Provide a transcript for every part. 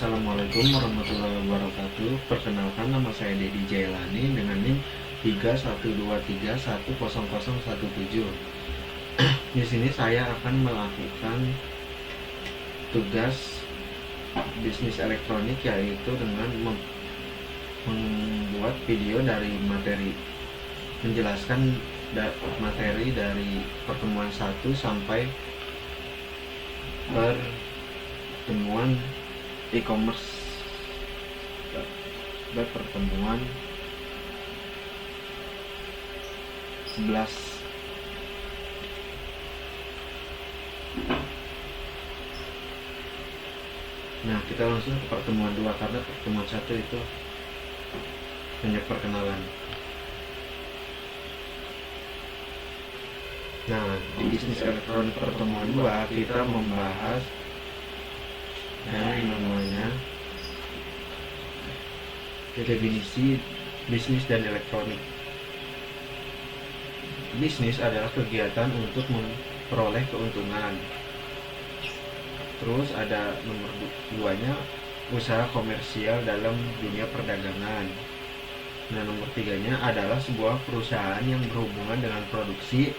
Assalamualaikum warahmatullahi wabarakatuh. Perkenalkan, nama saya Dedi Jailani dengan NIM 3123100017. Di sini saya akan melakukan tugas bisnis elektronik, yaitu dengan membuat video dari materi, menjelaskan materi dari pertemuan 1 sampai pertemuan e-commerce, pertemuan 11. Nah, kita langsung ke pertemuan 2 karena pertemuan 1 itu hanya perkenalan. Nah, di bisnis elektronik pertemuan 2 kita membahas yang namanya definisi bisnis dan elektronik. Bisnis adalah kegiatan untuk memperoleh keuntungan. Terus ada nomor 2-nya, usaha komersial dalam dunia perdagangan. Nah, nomor 3-nya adalah sebuah perusahaan yang berhubungan dengan produksi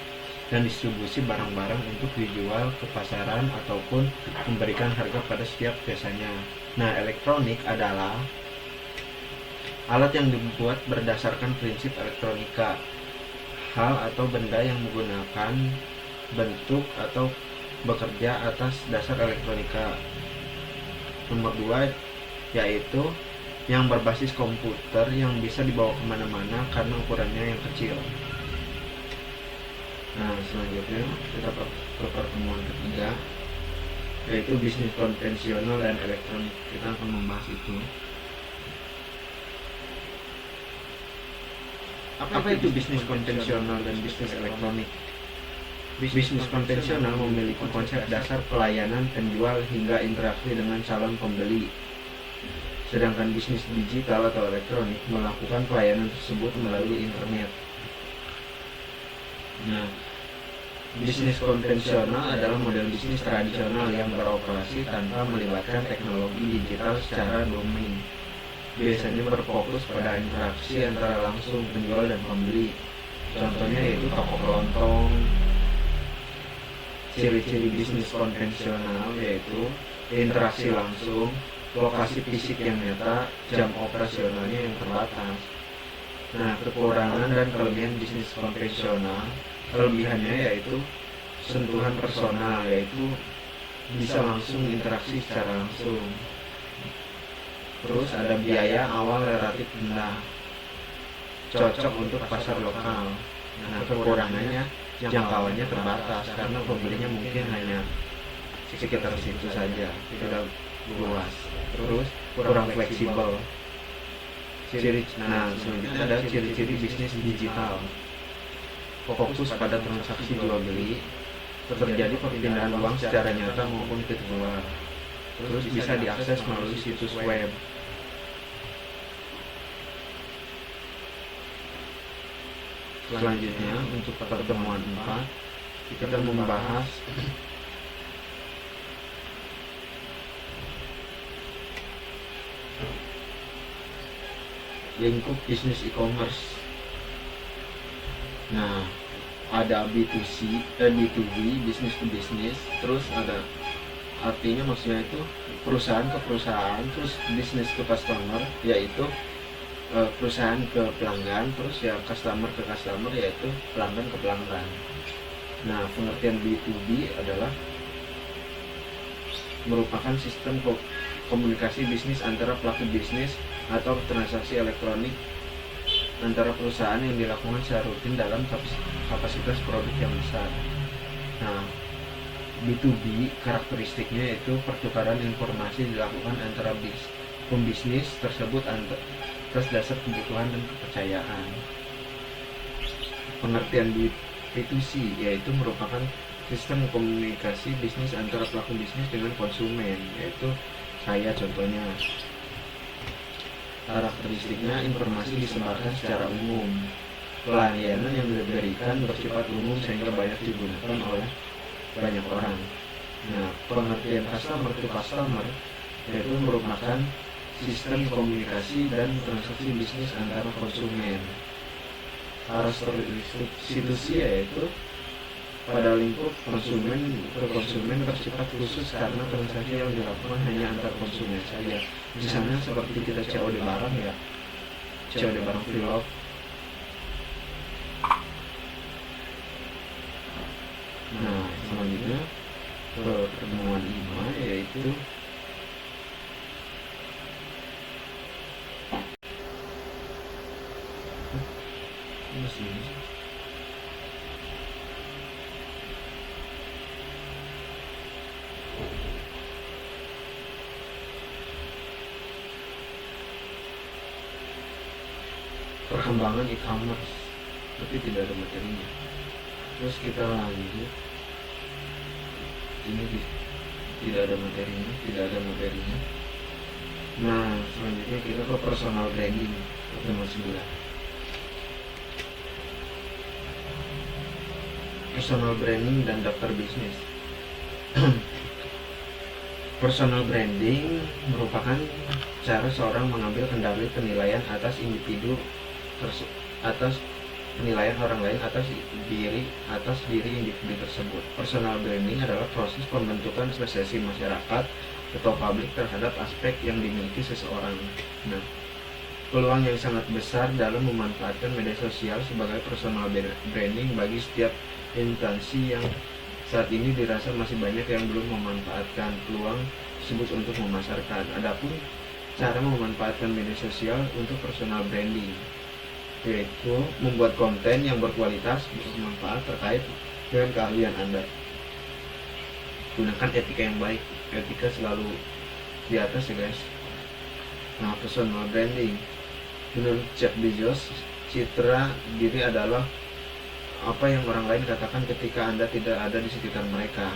dan distribusi barang-barang untuk dijual ke pasaran ataupun memberikan harga pada setiap jasanya. Nah, elektronik adalah alat yang dibuat berdasarkan prinsip elektronika, hal atau benda yang menggunakan bentuk atau bekerja atas dasar elektronika. Nomor 2 yaitu yang berbasis komputer yang bisa dibawa kemana-mana karena ukurannya yang kecil. Nah, selanjutnya kita ke pertemuan ketiga, yaitu bisnis konvensional dan elektronik. Kita akan membahas itu. Apa itu bisnis konvensional dan bisnis elektronik? Bisnis konvensional memiliki konsep dasar pelayanan penjual hingga interaksi dengan calon pembeli. Sedangkan bisnis digital atau elektronik melakukan pelayanan tersebut melalui internet. Nah, bisnis konvensional adalah model bisnis tradisional yang beroperasi tanpa melibatkan teknologi digital secara domain. Biasanya berfokus pada interaksi antara langsung penjual dan pembeli. Contohnya yaitu toko kelontong. Ciri-ciri bisnis konvensional yaitu interaksi langsung, lokasi fisik yang nyata, jam operasionalnya yang terbatas. Nah, kekurangan dan kelebihan bisnis konvensional, kelebihannya yaitu sentuhan personal, yaitu bisa langsung interaksi secara langsung. Terus ada biaya awal relatif rendah, cocok untuk pasar lokal. Nah, kekurangannya jangkauannya terbatas karena pembelinya mungkin hanya sekitar situ saja, tidak luas. Terus kurang fleksibel. Nah, selanjutnya ada ciri-ciri bisnis digital. Fokus pada transaksi jual beli, terjadi perpindahan uang secara nyata maupun virtual. Terus bisa diakses melalui situs web. Selanjutnya untuk pertemuan 4 kita membahas lingkup bisnis e-commerce. Nah, ada B2C, B2B, bisnis to bisnis, terus ada artinya maksudnya itu perusahaan ke perusahaan, terus bisnis ke customer, yaitu perusahaan ke pelanggan, terus ya customer ke customer, yaitu pelanggan ke pelanggan. Nah, pengertian B2B adalah merupakan sistem komunikasi bisnis antara pelaku bisnis atau transaksi elektronik antara perusahaan yang dilakukan secara rutin dalam kapasitas produk yang besar. Nah, B2B karakteristiknya yaitu pertukaran informasi dilakukan antara pembisnis tersebut atas dasar kebutuhan dan kepercayaan. Pengertian B2C yaitu merupakan sistem komunikasi bisnis antara pelaku bisnis dengan konsumen, yaitu saya contohnya. Karakteristiknya informasi disebarkan secara umum. Pelayanan yang diberikan bersifat umum sehingga banyak digunakan oleh banyak orang. Nah, pengertian customer to customer yaitu merupakan sistem komunikasi dan transaksi bisnis antara konsumen. Karakteristik C2C yaitu pada lingkup konsumen ke konsumen bersifat khusus karena transaksi yang dilakukan hanya antar konsumen saja. Misalnya seperti kita COD barang ya, COD barang Vlog. Nah, selanjutnya pertemuan 5 yaitu perkembangan e-commerce, tapi tidak ada materinya. Terus kita lanjut, ini tidak ada materinya. Nah, selanjutnya kita ke personal branding pertemuan 9. Personal branding dan daftar bisnis. Personal branding merupakan cara seorang mengambil kendali penilaian atas individu atas penilaian orang lain atas diri individu tersebut. Personal branding adalah proses pembentukan persepsi masyarakat atau publik terhadap aspek yang dimiliki seseorang. Nah, peluang yang sangat besar dalam memanfaatkan media sosial sebagai personal branding bagi setiap instansi yang saat ini dirasa masih banyak yang belum memanfaatkan peluang tersebut untuk memasarkan. Adapun cara memanfaatkan media sosial untuk personal branding yaitu membuat konten yang berkualitas bermanfaat terkait dengan keahlian Anda. Gunakan etika yang baik, etika selalu di atas ya guys. Nah, personal branding menurut Jeff Bezos, citra diri adalah apa yang orang lain katakan ketika Anda tidak ada di sekitar mereka.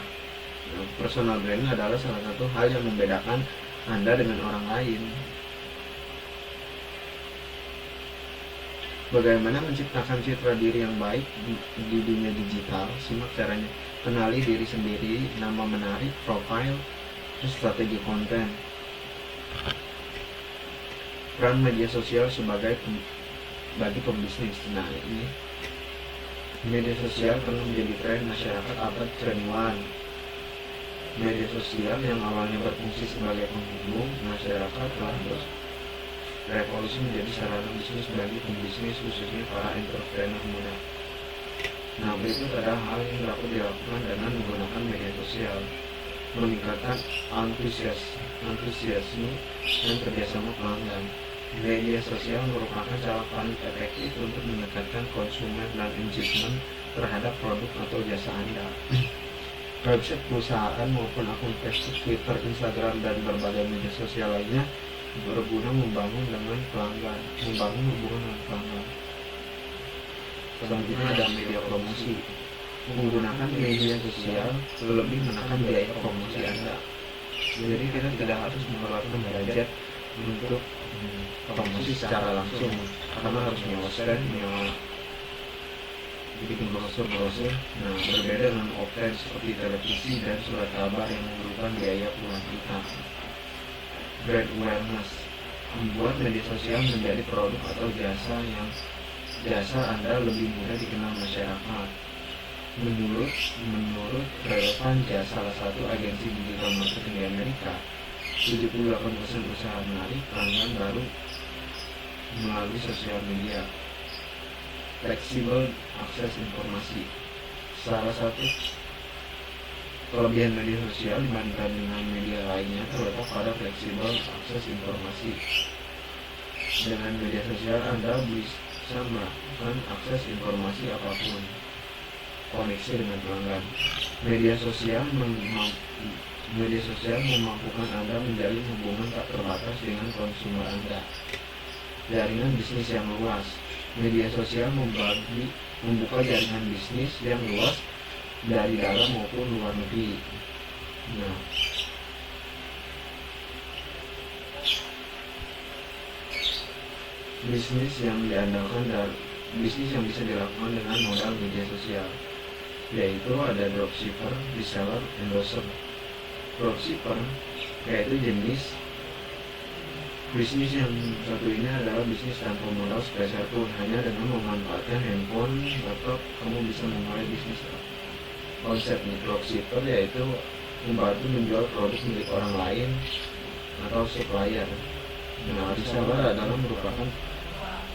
Nah, personal branding adalah salah satu hal yang membedakan Anda dengan orang lain. Bagaimana menciptakan citra diri yang baik di dunia digital? Simak caranya. Kenali diri sendiri, nama menarik, profil, terus strategi konten. Peran media sosial bagi pembisnis. Nah, ini media sosial pernah menjadi tren masyarakat abad ke-21. Media sosial yang awalnya berfungsi sebagai penghubung masyarakat telah revolusi menjadi sarana bisnis bagi pembisnis, khususnya para entrepreneur muda. Nah, berikut ada hal yang dapat dilakukan dengan menggunakan media sosial: meningkatkan antusiasme dan kerjasama pelanggan. Media sosial merupakan cara paling efektif untuk meningkatkan konsumen dan engagement terhadap produk atau jasa Anda. Website perusahaan maupun akun Facebook, Twitter, Instagram, dan berbagai media sosial lainnya berguna membangun hubungan dengan pelanggan. Selanjutnya ada media promosi. Menggunakan media sosial lebih menekan biaya promosi Anda. Jadi kita tidak harus mengeluarkan budget untuk promosi secara langsung, karena harus nyewa stand, bikin brosur. Nah, berbeda dengan offline seperti televisi dan surat kabar yang memerlukan biaya puluhan juta. Brand awareness, membuat media sosial menjadi produk atau jasa Anda lebih mudah dikenal masyarakat. Menurut relevan salah satu agensi digital marketing di Amerika, 78% usaha menarik pelanggan baru melalui sosial media. Fleksibel akses informasi. Salah satu kelebihan media sosial dibandingkan dengan media lainnya terletak pada fleksibel akses informasi. Dengan media sosial Anda bisa melakukan akses informasi apapun. Koneksi dengan pelanggan. Media sosial memampukan Anda menjalin hubungan tak terbatas dengan konsumen Anda. Jaringan bisnis yang luas. Media sosial membuka jaringan bisnis yang luas dari dalam maupun luar negeri. Nah, bisnis yang bisa dilakukan dengan modal media sosial, yaitu ada dropshipper, reseller, endorser. dropshipper, yaitu jenis bisnis yang satu ini adalah bisnis tanpa modal sebesar pun. Hanya dengan memanfaatkan handphone, laptop, kamu bisa memulai bisnis. Konsepnya dropshipper yaitu membantu menjual produk milik orang lain atau supplier. Nah, reseller adalah merupakan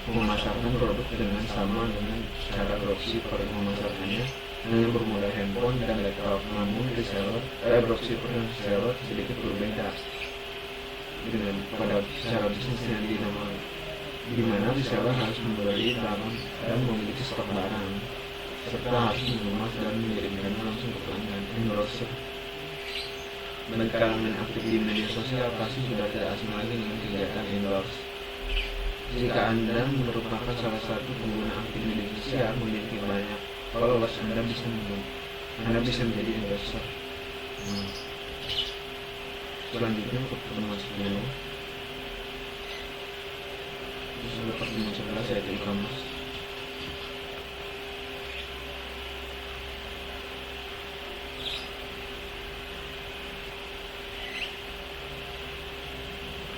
memasarkan produk dengan sama dengan cara dropshipper memasarkannya, hanya bermodal handphone dan laptop. Namun dropshipper dan reseller sedikit berbeda dengan pada cara bisnis yang dinamakan, di mana reseller harus membeli barang dan memiliki stok barang serta harus mengemas dan mengirimkannya langsung ke pelanggan. Endorser bagi kalangan aktif di media sosial pasti sudah tidak asing lagi dengan kegiatan endorse. Jika Anda merupakan salah satu pengguna aktif media sosial memiliki banyak followers, Anda bisa menjadi endorser. Selanjutnya untuk pertemuan 10, terus ada pertemuan 11 yaitu e-commerce.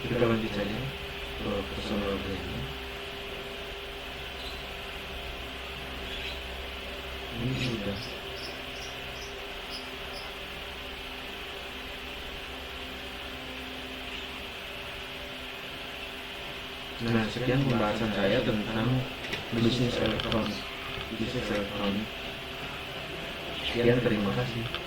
Kita lanjut saja ke personal branding. Ini sudah. Nah, sekian pembahasan saya tentang bisnis elektronik. Sekian, terima kasih.